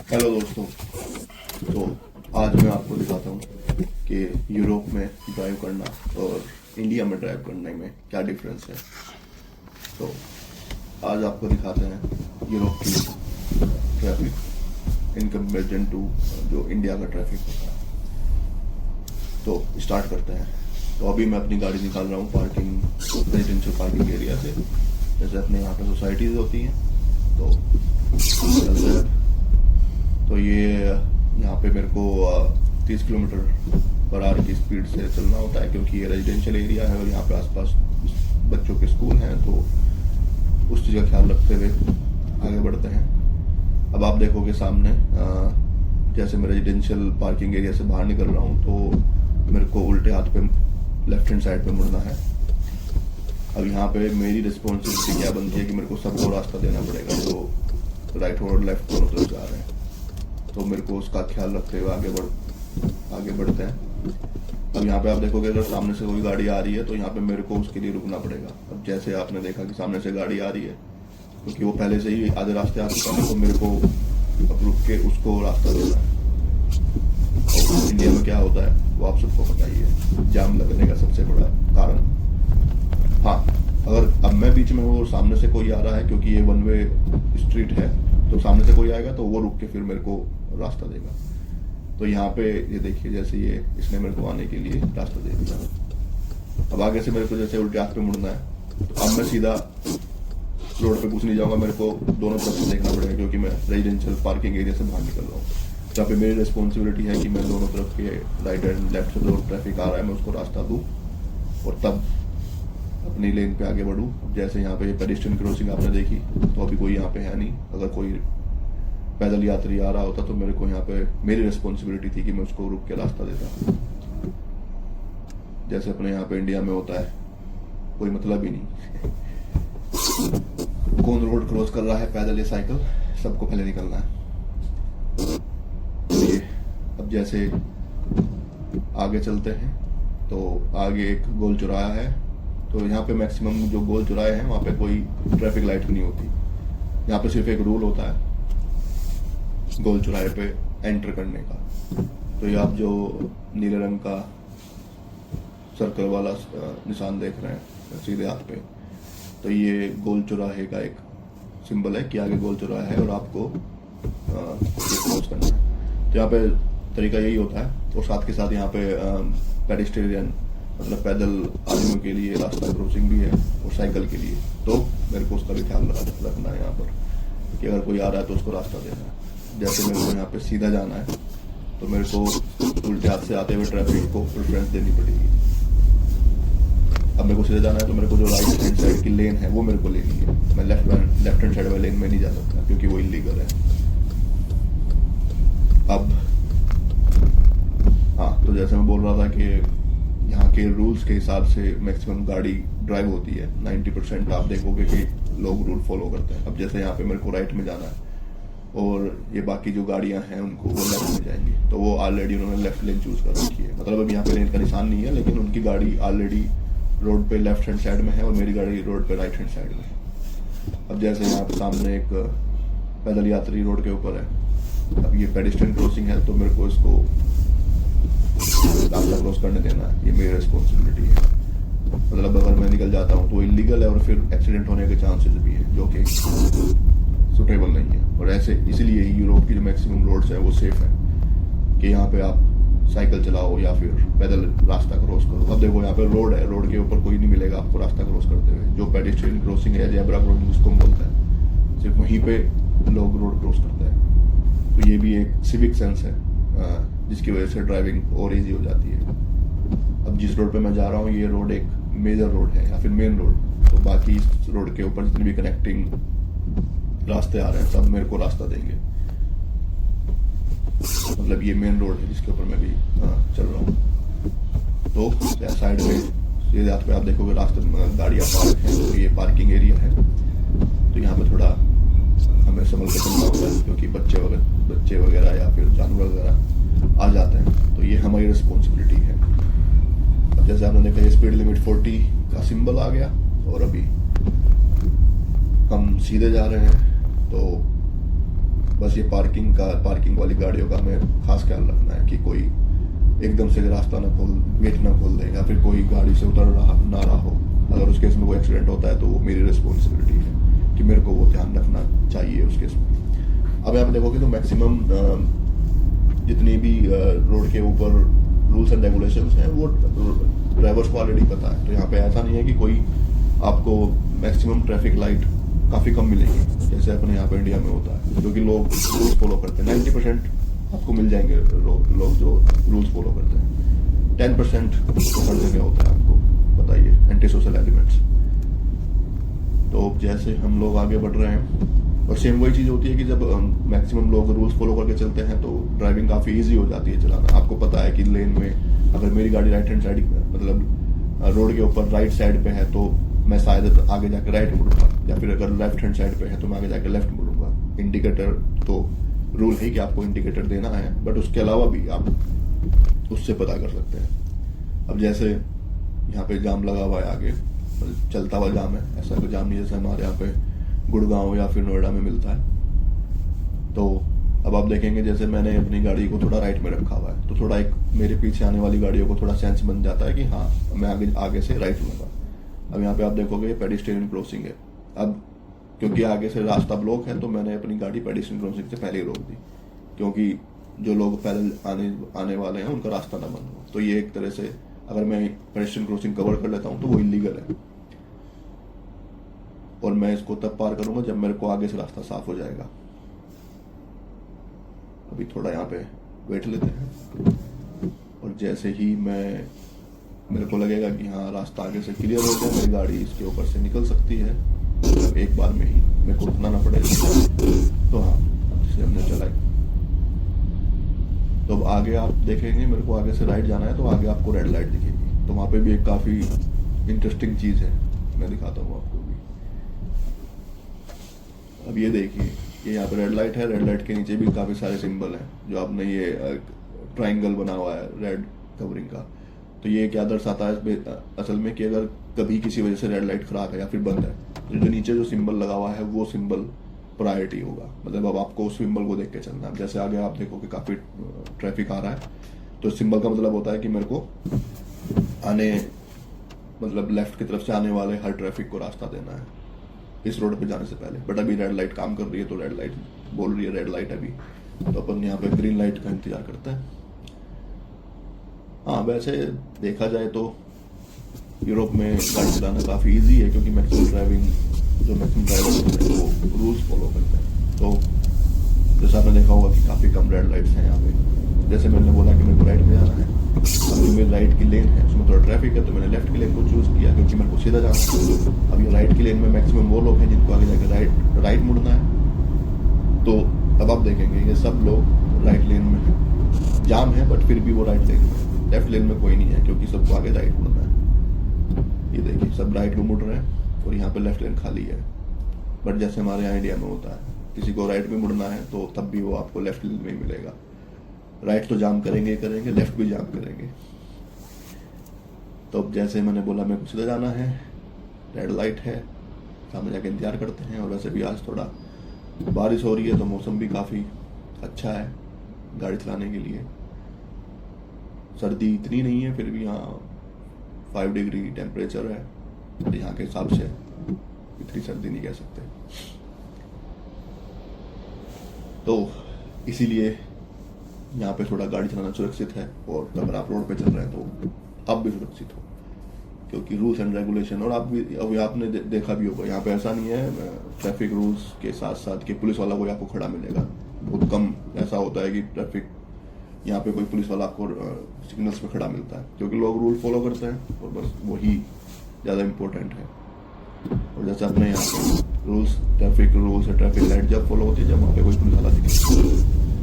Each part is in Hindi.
हेलो दोस्तों। तो आज मैं आपको दिखाता हूँ कि यूरोप में ड्राइव करना और इंडिया में ड्राइव करने में क्या डिफरेंस है। तो आज आपको दिखाते हैं यूरोप की ट्रैफिक इन कंपेरिजन टू जो इंडिया का ट्रैफिक होता है। तो स्टार्ट करते हैं। तो अभी मैं अपनी गाड़ी निकाल रहा हूँ पार्किंग रेजिडेंशियल पार्किंग एरिया से। जैसे अपने यहाँ पे सोसाइटीज़ होती हैं तो ये यहाँ पे मेरे को 30 किलोमीटर पर आवर की स्पीड से चलना होता है, क्योंकि ये रेजिडेंशियल एरिया है और यहाँ पे आसपास बच्चों के स्कूल हैं। तो उस चीज़ का ख्याल रखते हुए आगे बढ़ते हैं। अब आप देखोगे सामने जैसे मैं रेजिडेंशियल पार्किंग एरिया से बाहर निकल रहा हूँ तो मेरे को उल्टे हाथ पे लेफ्ट हैंड साइड पे मुड़ना है। अब यहाँ पे मेरी रिस्पॉन्सिबिलिटी क्या बनती है कि मेरे को सबको रास्ता देना पड़ेगा जो राइट और लेफ्ट दोनों तरफ जा रहे हैं। तो मेरे को उसका ख्याल रखते हुए आगे बढ़ते हैं। अब यहाँ पे आप देखोगे अगर सामने से कोई गाड़ी आ रही है तो यहाँ पे मेरे को उसके लिए रुकना पड़ेगा। अब जैसे आपने देखा कि सामने से गाड़ी आ रही है क्योंकि वो पहले से ही आधे रास्ते आ चुका है, तो मेरे को अब रुक के उसको रास्ता देना है। और इंडिया में क्या होता है वो आप सबको पता ही है, जाम लगने का सबसे बड़ा कारण। हाँ, अगर अब मैं बीच में हूँ और सामने से कोई आ रहा है, क्योंकि ये वन वे स्ट्रीट है, तो सामने से कोई आएगा तो वो रुक के फिर मेरे को रास्ता देगा। तो यहाँ पे ये देखिए, जैसे ये इसने मेरे को आने के लिए रास्ता दे दिया। अब आगे से मेरे को जैसे उल्टे हाथ पे मुड़ना है, तो अब मैं सीधा रोड पे कुछ नहीं जाऊंगा, मेरे को दोनों तरफ से देखना पड़ेगा, क्योंकि मैं रेजिडेंशियल पार्किंग एरिया से बाहर निकल रहा हूँ। जहाँ पे मेरी रिस्पॉन्सिबिलिटी है कि मैं दोनों तरफ के राइट एंड लेफ्ट से जो ट्रैफिक आ रहा है मैं उसको रास्ता दूँ और तब अपनी लेन पे आगे बढ़ूँ। जैसे यहाँ पे पेडिस्ट्रियन क्रॉसिंग आपने देखी, तो अभी कोई यहाँ पे है नहीं। अगर कोई पैदल यात्री आ रहा होता तो मेरे को यहाँ पे मेरी रिस्पॉन्सिबिलिटी थी कि मैं उसको रुक के रास्ता देता। जैसे अपने यहाँ पे इंडिया में होता है, कोई मतलब ही नहीं कौन रोड क्रॉस कर रहा है, पैदल या साइकिल, सबको पहले निकलना है। ये अब जैसे आगे चलते हैं तो आगे एक गोल चौराहा है। तो यहाँ पे मैक्सिमम जो गोल चौराहे हैं वहाँ पे कोई ट्रैफिक लाइट नहीं होती। यहाँ पे सिर्फ एक रूल होता है गोल चौराहे पे एंटर करने का। तो ये आप जो नीले रंग का सर्कल वाला निशान देख रहे हैं सीधे हाथ पे, तो ये गोल चौराहे का एक सिंबल है कि आगे गोल चौराहा है और आपको क्रॉस करना है। तो यहाँ पे तरीका यही होता है। और साथ के साथ यहाँ पे पेडिस्ट्रियन मतलब पैदल आदमियों के लिए रास्ता क्रॉसिंग भी है और साइकिल के लिए। तो मेरे को उसका भी ख्याल रखना है यहाँ पर कि अगर कोई आ रहा है तो उसको रास्ता देना है। जैसे मेरे को यहाँ पे सीधा जाना है तो मेरे को उल्टे हाथ से आते हुए ट्रैफिक को प्रेफरेंस देनी पड़ेगी। अब मेरे को सीधा जाना है तो मेरे को जो राइट हैंड साइड की लेन है वो मेरे को लेनी है। मैं लेफ्ट हैंड साइड वाली लेन में नहीं जा सकता क्योंकि वो इलीगल है। अब हाँ, तो जैसे मैं बोल रहा था कि यहाँ के रूल्स के हिसाब से मैक्सिमम गाड़ी ड्राइव होती है। 90% आप देखोगे कि लोग रूल फॉलो करते हैं। अब जैसे यहाँ पे मेरे को राइट में जाना है और ये बाकी जो गाड़ियां हैं उनको वो लेफ्ट में जाएंगी, तो वो ऑलरेडी उन्होंने लेफ्ट लेन चूज कर रखी है। मतलब अब यहाँ पे लेन का निशान नहीं है, लेकिन उनकी गाड़ी ऑलरेडी रोड पे लेफ्ट हैंड साइड में है और मेरी गाड़ी रोड पे राइट हैंड साइड में है। अब जैसे यहाँ पे सामने एक पैदल यात्री रोड के ऊपर है। अब ये पेडिस्ट्रियन क्रॉसिंग है तो मेरे को इसको रास्ता क्रॉस करने देना है, ये मेरी रिस्पॉन्सिबिलिटी है। मतलब अगर मैं निकल जाता हूँ तो इलीगल है और फिर एक्सीडेंट होने के चांसेस भी है, जो कि सुटेबल नहीं है। और ऐसे इसीलिए यूरोप की जो मैक्सिमम रोड्स है वो सेफ है कि यहाँ पे आप साइकिल चलाओ या फिर पैदल रास्ता क्रॉस करो। अब देखो यहाँ पे रोड है, रोड के ऊपर कोई नहीं मिलेगा आपको रास्ता क्रॉस करते हुए। जो पेडिस्ट्रियन क्रॉसिंग है या जेब्रा क्रॉसिंग जिसको हम बोलते हैं, सिर्फ वहीं पे लोग रोड क्रॉस करते हैं। तो ये भी एक सिविक सेंस है जिसकी वजह से ड्राइविंग और ईजी हो जाती है। अब जिस रोड पे मैं जा रहा हूँ ये रोड एक मेजर रोड है या फिर मेन रोड, तो बाकी इस रोड के ऊपर जितने भी कनेक्टिंग रास्ते आ रहे हैं सब मेरे को रास्ता देंगे। मतलब ये मेन रोड है जिसके ऊपर मैं भी चल रहा हूँ। तो साइड में सीधे हाथ पे आप देखोगे रास्ते में गाड़ियाँ पार्क हैं, तो ये पार्किंग एरिया है। तो यहाँ पे थोड़ा हमें संभल के चलना होता है क्योंकि बच्चे वगैरह या फिर जानवर वगैरह आ जाते हैं। तो ये हमारी रिस्पॉन्सिबिलिटी है। अब जैसे आपने देखा ये स्पीड लिमिट 40 का सिंबल आ गया और अभी हम सीधे जा रहे हैं। तो बस ये पार्किंग वाली गाड़ियों का हमें खास ख्याल रखना है कि कोई एकदम से रास्ता गेट ना खोल दे, या फिर कोई गाड़ी से उतर ना रहा हो। अगर उस केस में कोई एक्सीडेंट होता है तो वो मेरी रिस्पॉन्सिबिलिटी है कि मेरे को वो ध्यान रखना चाहिए उस केस में। अब आप देखोगे तो मैक्सिमम जितनी भी रोड के ऊपर रूल्स एंड रेगुलेशंस हैं वो ड्राइवर्स को ऑलरेडी पता है। तो यहाँ पे ऐसा नहीं है कि कोई आपको मैक्सिमम ट्रैफिक लाइट काफ़ी कम मिलेंगी जैसे अपने यहाँ पे इंडिया में होता है, क्योंकि लोग रूल्स फॉलो करते हैं। 90% आपको मिल जाएंगे लोग जो रूल्स फॉलो करते हैं, 10% हर जगह होता है। आपको बताइए एंटी सोशल एलिमेंट्स। तो जैसे हम लोग आगे बढ़ रहे हैं, और सेम वही चीज़ होती है कि जब मैक्सिमम लोग रूल्स फॉलो करके चलते हैं तो ड्राइविंग काफ़ी ईजी हो जाती है चलाना। आपको पता है कि लेन में अगर मेरी गाड़ी राइट हैंड साइड मतलब रोड के ऊपर राइट साइड पे है तो मैं शायद आगे जाकर राइट मुड़ूंगा, या फिर अगर लेफ्ट हैंड साइड पे है तो मैं आगे जाकर लेफ्ट मुड़ूंगा। इंडिकेटर तो रूल है कि आपको इंडिकेटर देना है, बट उसके अलावा भी आप उससे पता कर सकते हैं। अब जैसे यहाँ पे जाम लगा हुआ है आगे, चलता हुआ जाम है, ऐसा कोई जाम नहीं जैसे हमारे यहाँ पे गुड़गांव या फिर नोएडा में मिलता है। तो अब आप देखेंगे जैसे मैंने अपनी गाड़ी को थोड़ा राइट में रखा हुआ है तो थोड़ा एक मेरे पीछे आने वाली गाड़ियों को थोड़ा सेंस बन जाता है कि हाँ मैं आगे से राइट लूंगा। अब यहाँ पे आप देखोगे पेडिस्ट्रियन क्रॉसिंग है। अब क्योंकि आगे से रास्ता ब्लॉक है तो मैंने अपनी गाड़ी पेडिस्ट्रियन क्रॉसिंग से पहले ही रोक दी, क्योंकि जो लोग पैदल आने वाले हैं उनका रास्ता ना बंद हो। तो ये एक तरह से अगर मैं पेडिस्ट्रियन क्रॉसिंग कवर कर लेता हूँ तो वो इलीगल है, और मैं इसको तब पार करूंगा जब मेरे को आगे से रास्ता साफ हो जाएगा। अभी थोड़ा यहाँ पे बैठ लेते हैं, और जैसे ही मेरे को लगेगा कि हाँ रास्ता आगे से क्लियर हो गया, मेरी गाड़ी इसके ऊपर से निकल सकती है, मतलब एक बार में ही मेरे को रुकना ना पड़ेगा। तो हाँ अब जैसे हमने चलाई, तो अब आगे आप देखेंगे मेरे को आगे से राइट जाना है तो आगे आपको रेड लाइट दिखेगी। तो वहाँ पे भी एक काफ़ी इंटरेस्टिंग चीज़ है, मैं दिखाता हूँ आपको भी। अब ये देखिए ये यहाँ पे रेड लाइट है, रेड लाइट के नीचे भी काफ़ी सारे सिंबल हैं जो आपने ये ट्राइंगल बना हुआ है रेड कवरिंग का। तो ये क्या दर्शाता है असल में कि अगर कभी किसी वजह से रेड लाइट खराब है या फिर बंद है तो जो नीचे जो सिंबल लगा हुआ है वो सिंबल प्रायोरिटी होगा। मतलब अब आपको उस सिंबल को देख के चलना है। जैसे आगे आप देखो कि काफ़ी ट्रैफिक आ रहा है तो सिंबल का मतलब होता है कि मेरे को मतलब लेफ्ट की तरफ से आने वाले हर ट्रैफिक को रास्ता देना है इस रोड पे जाने से पहले। बट अभी रेड लाइट काम कर रही है तो रेड लाइट बोल रही है रेड लाइट अभी, तो अपन यहाँ पे ग्रीन लाइट का इंतजार करते हैं। हाँ वैसे देखा जाए तो यूरोप में गाड़ी चलाना काफ़ी इजी है, क्योंकि मैक्सिमम ड्राइवर होते हैं वो रूल्स फॉलो करते हैं। तो जैसा आपने देखा होगा कि काफ़ी कम रेड लाइट्स हैं यहाँ पे। जैसे मैंने बोला कि मेरे को राइट में जाना है, अब जो मेरी राइट की लेन है उसमें थोड़ा ट्रैफिक है तो मैंने लेफ्ट की लेन को चूज़ किया क्योंकि मेरे को सीधा जाना है। अब ये राइट की लेन में मैक्सिमम वो लोग हैं जिनको आगे जाकर राइट मुड़ना है। तो अब आप देखेंगे ये सब लोग राइट लेन में है, जाम है बट फिर भी वो राइट लेन में। लेफ्ट लेन में कोई नहीं है क्योंकि सबको आगे राइट मुड़ना है। ये देखिए सब राइट को मुड़ रहे हैं और यहाँ पे लेफ्ट लेन खाली है। बट जैसे हमारे यहाँ इंडिया में होता है किसी को राइट में मुड़ना है तो तब भी वो आपको लेफ्ट लेन में ही मिलेगा। राइट तो जाम करेंगे, लेफ्ट भी जाम करेंगे। तो अब जैसे मैंने बोला मेरे को सीधा जाना है, रेड लाइट है, सामने जाके इंतजार करते हैं। और वैसे भी आज थोड़ा बारिश हो रही है तो मौसम भी काफ़ी अच्छा है गाड़ी चलाने के लिए। सर्दी इतनी नहीं है फिर भी यहाँ 5 डिग्री टेम्परेचर है, बट यहाँ के हिसाब से इतनी सर्दी नहीं कह सकते। तो इसीलिए यहाँ पे थोड़ा गाड़ी चलाना सुरक्षित है, और अगर आप रोड पे चल रहे हैं तो आप भी सुरक्षित हो क्योंकि रूल्स एंड रेगुलेशन। और आप भी अभी आपने देखा भी होगा यहाँ पे ऐसा नहीं है ट्रैफिक रूल्स के साथ साथ कि पुलिस वाला कोई आपको खड़ा मिलेगा। बहुत कम ऐसा होता है कि ट्रैफिक यहाँ पे कोई पुलिस वाला आपको सिग्नल्स पे खड़ा मिलता है, क्योंकि लोग रूल फॉलो करते हैं और बस वही ज़्यादा इम्पोर्टेंट है। और जैसे अपने यहाँ पे ट्रैफिक रूल्स है, ट्रैफिक लाइट जब फॉलो होती है जब वहाँ पे कोई पुलिस वाला दिखे,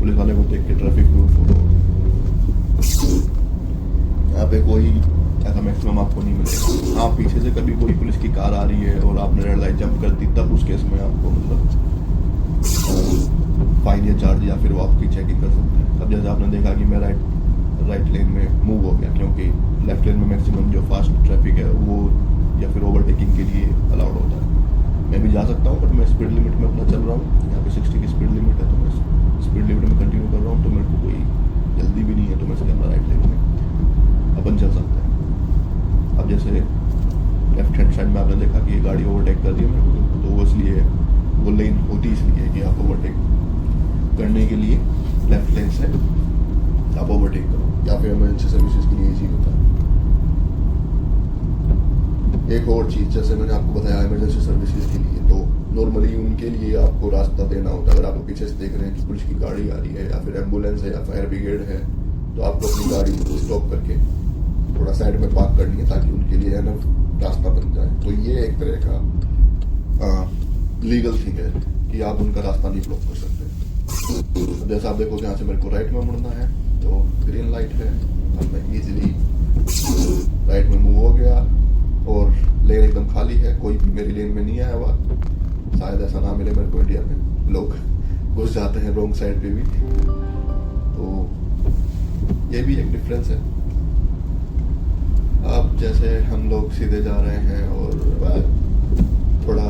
पुलिस वाले को देख के ट्रैफिक रूल फॉलो। यहाँ पे कोई ऐसा मैक्सिमम आपको नहीं मिलेगा। हाँ पीछे से कभी कोई पुलिस की कार आ रही है और आपने रेड लाइट जंप कर दी तब उस केस में आपको मतलब फाइन या चार्ज या फिर वो आपकी चेकिंग कर सकते हैं। अब जैसे आपने देखा कि मैं राइट लेन में मूव हो गया क्योंकि लेफ्ट लेन में मैक्सिमम जो फास्ट ट्रैफिक है वो या फिर ओवरटेकिंग के लिए अलाउड होता है। मैं भी जा सकता हूँ बट मैं स्पीड लिमिट में अपना चल रहा हूँ। यहाँ पे 60 की स्पीड लिमिट है तो मैं जल्दी भी नहीं है तो मैं इसके अंदर राइट लेन में अपन चल सकते हैं। अब जैसे लेफ्ट हैंड साइड में आपने देखा कि ये गाड़ी ओवरटेक कर दी है मेरे को, तो वो इसलिए वो लेन होती इसलिए कि आप ओवरटेक करने के लिए लेफ्ट लेन से आप ओवरटेक करो, या फिर इमरजेंसी सर्विसेज के लिए चीज होता है। एक और चीज जैसे मैंने आपको बताया इमरजेंसी सर्विसेज के लिए, तो नॉर्मली उनके लिए आपको रास्ता देना होता है। अगर आप पीछे से देख रहे हैं कि पुलिस की गाड़ी आ रही है या फिर एम्बुलेंस है या फायर ब्रिगेड है, तो आपको अपनी गाड़ी स्टॉप करके थोड़ा साइड में पार्क करनी है ताकि उनके लिए है ना रास्ता बन जाए। तो ये एक तरह का लीगल थिंग है कि आप उनका रास्ता नहीं ब्लॉक कर सकते। जैसा आप देखो यहाँ से मेरे को राइट में मुड़ना है, तो ग्रीन लाइट है, अब मैं इजीली राइट में मूव हो गया और लेन एकदम खाली है, कोई भी मेरी लेन में नहीं आया हुआ। शायद ऐसा ना मिले मेरे को इंडिया में, लोग घुस जाते हैं रॉन्ग साइड पे भी, तो ये भी एक डिफरेंस है। अब जैसे हम लोग सीधे जा रहे हैं और थोड़ा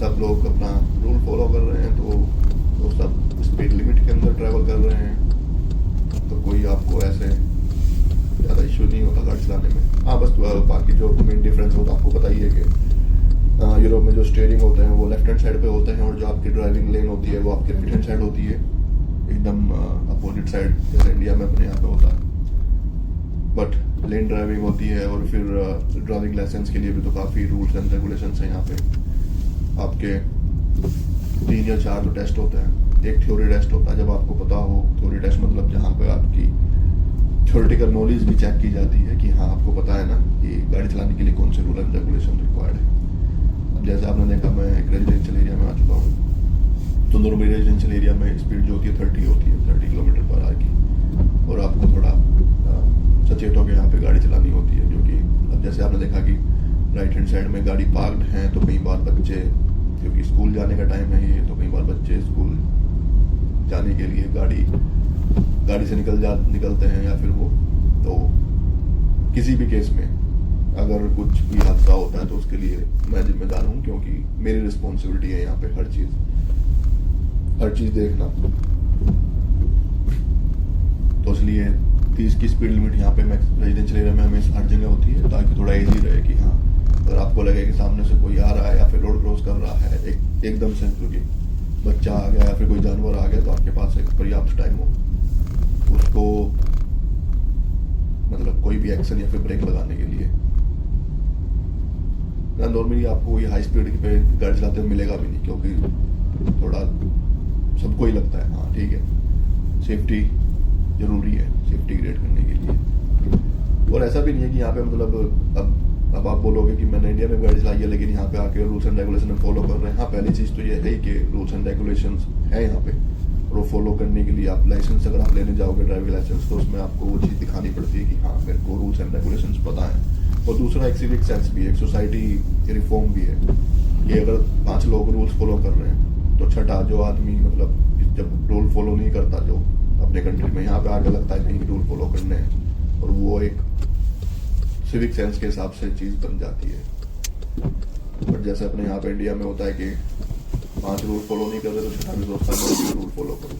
सब लोग अपना रूल फॉलो कर रहे हैं, तो वो सब स्पीड लिमिट के अंदर ट्रैवल कर रहे हैं, तो कोई आपको ऐसे ज़्यादा इश्यू नहीं होता गाड़ी चलाने में। हाँ बस बाकी जो मेन डिफरेंस होता है आपको पता ही है कि यूरोप में जो स्टीयरिंग होते हैं वो लेफ्ट हैंड साइड पे होते हैं और जो आपकी ड्राइविंग लेन होती है वो आपकी राइट हैंड साइड होती है, एकदम अपोजिट साइड जैसे इंडिया में अपने यहाँ पे होता है। बट लेन ड्राइविंग होती है और फिर ड्राइविंग लाइसेंस के लिए भी तो काफ़ी रूल्स एंड रेगुलेशंस हैं यहाँ पे। आपके 3 या 4 तो टेस्ट होते हैं। एक थ्योरी टेस्ट होता है, जब आपको पता हो, थ्योरी टेस्ट मतलब जहाँ पे आपकी थ्योरेटिकल नॉलेज भी चेक की जाती है कि हाँ आपको पता है ना कि गाड़ी चलाने के लिए कौन से रूल एंड रेगुलेशन रिक्वायर्ड है। अब जैसे आपने देखा मैं एक रेजिडेंशियल एरिया में आ चुका हूँ, तो नॉर्मली रेजिडेंशियल एरिया में स्पीड जो होती है 30 होती है, 30 किलोमीटर पर आवर की, और आपको थोड़ा सचेत होकर यहाँ पे गाड़ी चलानी होती है, क्योंकि अब जैसे आपने देखा कि राइट हैंड साइड में गाड़ी पार्क्ड है, तो कई बार बच्चे, क्योंकि स्कूल जाने का टाइम है ये, तो कई बार बच्चे स्कूल जाने के लिए गाड़ी से निकलते हैं, या फिर वो, तो किसी भी केस में अगर कुछ भी हादसा होता है तो उसके लिए मैं जिम्मेदार हूँ, क्योंकि मेरी रिस्पॉन्सिबिलिटी है यहाँ पे हर चीज़ देखना। तो इसलिए 30 की स्पीड लिमिट यहाँ पे रेजिडेंशियल एरिया में हमेशा हर जगह होती है, ताकि थोड़ा इजी रहे कि हाँ अगर आपको लगे कि सामने से कोई आ रहा है या फिर रोड क्रॉस कर रहा है एकदम से, क्योंकि बच्चा आ गया या फिर कोई जानवर आ गया, तो आपके पास एक पर्याप्त टाइम हो उसको मतलब कोई भी एक्शन या फिर ब्रेक लगाने के लिए। नॉर्मली आपको ये हाई स्पीड पे गाड़ी चलाते हुए मिलेगा भी नहीं, क्योंकि थोड़ा सबको ही लगता है हाँ ठीक है सेफ्टी जरूरी है, सेफ्टी क्रिएट करने के लिए। और ऐसा भी नहीं है कि यहाँ पे मतलब अब आप बोलोगे कि मैंने इंडिया में गाड़ी चलाई है लेकिन यहाँ पे आके रूल्स एंड रेगुलेशन फॉलो कर रहे हैं। हाँ पहली चीज़ तो ये है कि रूल्स एंड रेगुलेशन है यहाँ पे, और वो फॉलो करने के लिए आप लाइसेंस अगर आप लेने जाओगे ड्राइविंग लाइसेंस, तो उसमें आपको वो चीज़ दिखानी पड़ती है कि हाँ मेरे को रूल्स एंड रेगुलेशंस पता है। और दूसरा एक सिविक सेंस भी है, एक सोसाइटी रिफॉर्म भी है कि अगर 5 लोग रूल्स फॉलो कर रहे हैं तो छठा जो आदमी मतलब जब रूल फॉलो नहीं करता जो अपने कंट्री में, यहाँ पे आगे लगता है नहीं रूल फॉलो करने हैं, और वो एक सिविक सेंस के हिसाब से चीज़ बन जाती है। बट जैसे अपने यहाँ पे इंडिया में होता है कि 5 रूल फॉलो नहीं कर रहे तो छठा भी सोचता है मैं रूल फॉलो करूँ।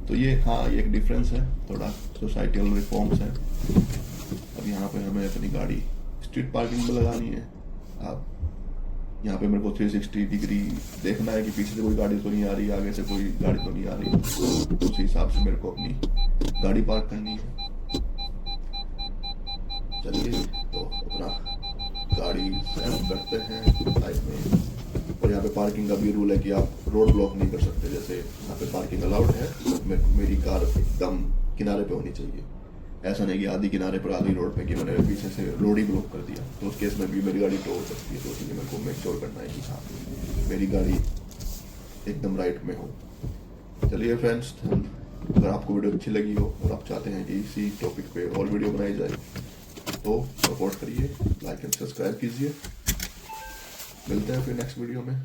तो ये हाँ ये एक डिफरेंस है, थोड़ा सोसाइटल रिफॉर्म्स है। अब यहाँ पे हमें अपनी गाड़ी स्ट्रीट पार्किंग में लगानी है। आप यहाँ पे मेरे को 360 डिग्री देखना है कि पीछे से कोई गाड़ी तो नहीं आ रही, आगे से कोई गाड़ी तो नहीं आ रही, तो उसी हिसाब से मेरे को अपनी गाड़ी पार्क करनी है। चलिए तो अपना गाड़ी सेट करते हैं साइड में। और यहाँ पे पार्किंग का भी रूल है कि आप रोड ब्लॉक नहीं कर सकते। जैसे यहाँ पे पार्किंग अलाउड है, मेरी कार एकदम किनारे पे होनी चाहिए। ऐसा नहीं कि आधी किनारे पर आधी रोड पे कि मैंने पीछे से रोड ही ब्लॉक कर दिया, तो उस केस में भी मेरी गाड़ी टो हो सकती है। तो इसलिए मेरे को मेक श्योर करना है कि हाँ मेरी गाड़ी एकदम राइट में हो। चलिए फ्रेंड्स, अगर आपको वीडियो अच्छी लगी हो और आप चाहते हैं कि इसी टॉपिक पे और वीडियो बनाई जाए तो सपोर्ट करिए, लाइक एंड सब्सक्राइब कीजिए। मिलते हैं फिर नेक्स्ट वीडियो में।